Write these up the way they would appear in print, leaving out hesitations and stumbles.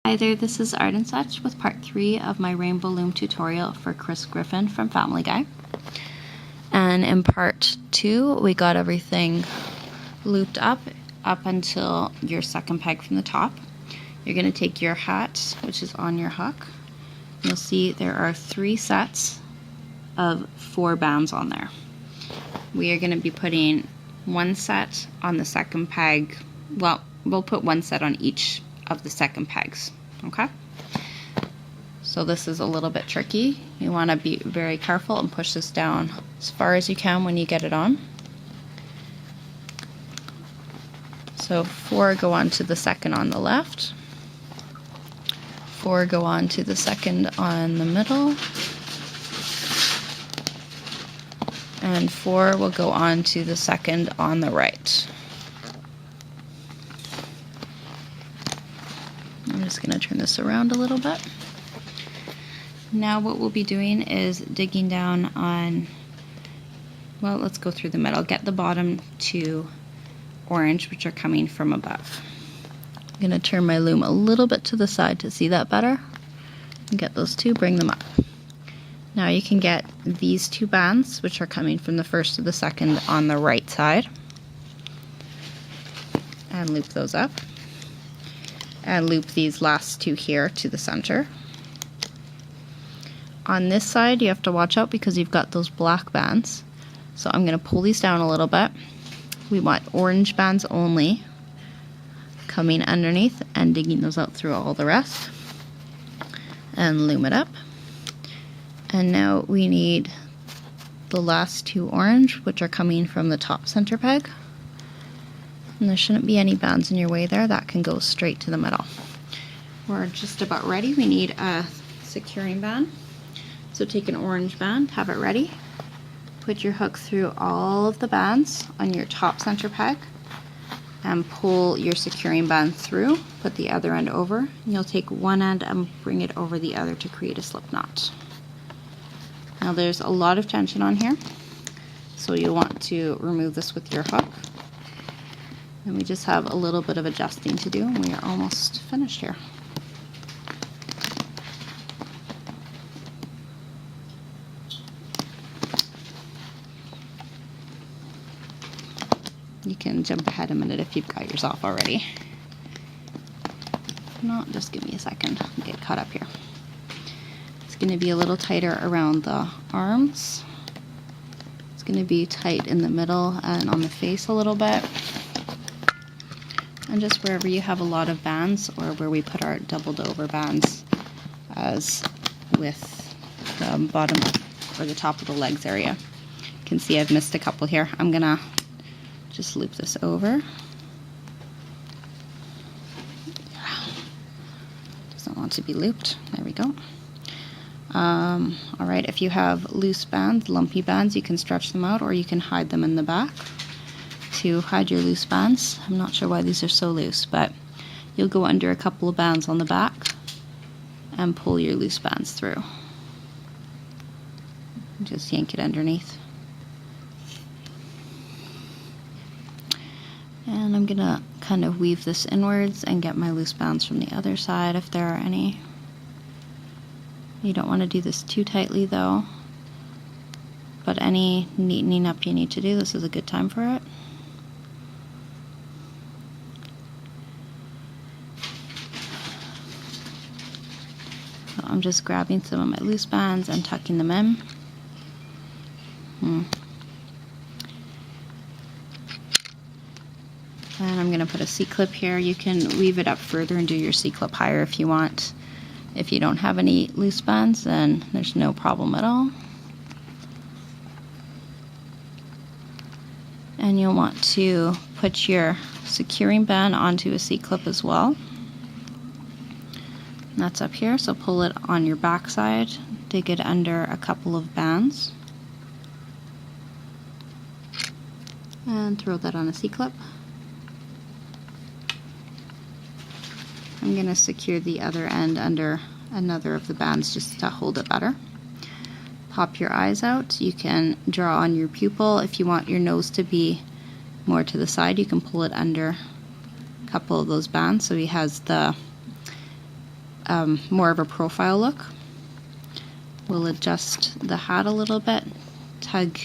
Hi there, this is Art and Such with part 3 of my Rainbow Loom tutorial for Chris Griffin from Family Guy. And in part 2, we got everything looped up until your second peg from the top. You're going to take your hat, which is on your hook. You'll see there are 3 sets of 4 bands on there. We are going to be putting 1 set on the second peg. Well, we'll put 1 set on each of the second pegs, okay? So this is a little bit tricky. You want to be very careful and push this down as far as you can when you get it on. So 4 go on to the second on the left, 4 go on to the second on the middle, and 4 will go on to the second on the right. I'm just going to turn this around a little bit. Now what we'll be doing is digging down on, well, let's go through the middle. Get the bottom 2 orange, which are coming from above. I'm going to turn my loom a little bit to the side to see that better. And get those 2, bring them up. Now you can get these 2 bands, which are coming from the first to the second on the right side, and loop those up. And loop these last 2 here to the center. On this side you have to watch out because you've got those black bands. So I'm going to pull these down a little bit. We want orange bands only coming underneath and digging those out through all the rest. And loom it up. And now we need the last 2 orange, which are coming from the top center peg. And there shouldn't be any bands in your way there. That can go straight to the middle. We're just about ready. We need a securing band. So take an orange band, have it ready. Put your hook through all of the bands on your top center peg and pull your securing band through. Put the other end over. And you'll take one end and bring it over the other to create a slip knot. Now there's a lot of tension on here, so you'll want to remove this with your hook. And we just have a little bit of adjusting to do, and we are almost finished here. You can jump ahead a minute if you've got yours off already. If not, just give me a second and get caught up here. It's going to be a little tighter around the arms. It's going to be tight in the middle and on the face a little bit. And just wherever you have a lot of bands, or where we put our doubled over bands, as with the bottom or the top of the legs area. You can see I've missed a couple here. I'm gonna just loop this over. Doesn't want to be looped. There we go. Alright, if you have loose bands, lumpy bands, you can stretch them out, or you can hide them in the back. To hide your loose bands, I'm not sure why these are so loose, but you'll go under a couple of bands on the back and pull your loose bands through. Just yank it underneath. And I'm gonna kind of weave this inwards and get my loose bands from the other side if there are any. You don't want to do this too tightly though, but any neatening up you need to do, this is a good time for it. I'm just grabbing some of my loose bands and tucking them in. And I'm going to put a C-clip here. You can weave it up further and do your C-clip higher if you want. If you don't have any loose bands, then there's no problem at all. And you'll want to put your securing band onto a C-clip as well. And that's up here, so pull it on your back side, dig it under a couple of bands, and throw that on a C-clip. I'm going to secure the other end under another of the bands just to hold it better. Pop your eyes out. You can draw on your pupil. If you want your nose to be more to the side, you can pull it under a couple of those bands so he has the more of a profile look. We'll adjust the hat a little bit, tug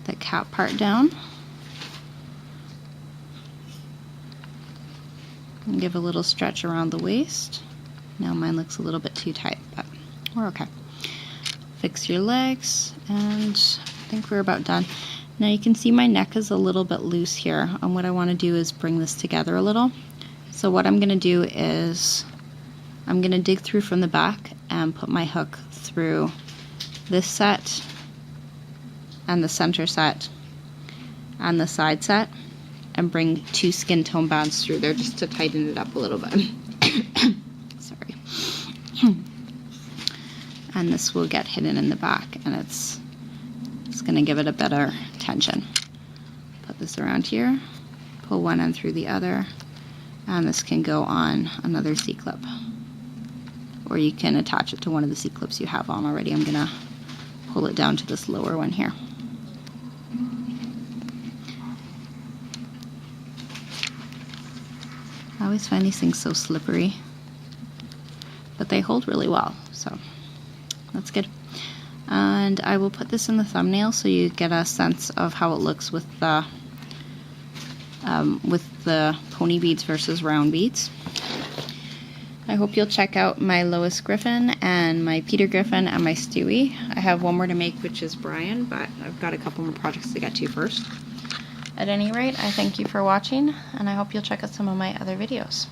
the cap part down, and give a little stretch around the waist. Now mine looks a little bit too tight, but we're okay. Fix your legs, and I think we're about done. Now you can see my neck is a little bit loose here, and what I want to do is bring this together a little. So what I'm going to do is I'm going to dig through from the back and put my hook through this set and the center set and the side set and bring 2 skin tone bands through there just to tighten it up a little bit. Sorry. And this will get hidden in the back, and it's going to give it a better tension. Put this around here, pull one end through the other, and this can go on another C-clip. Or you can attach it to one of the C-clips you have on already. I'm going to pull it down to this lower one here. I always find these things so slippery, but they hold really well, so that's good. And I will put this in the thumbnail so you get a sense of how it looks with the pony beads versus round beads. I hope you'll check out my Lois Griffin and my Peter Griffin and my Stewie. I have one more to make, which is Brian, but I've got a couple more projects to get to first. At any rate, I thank you for watching, and I hope you'll check out some of my other videos.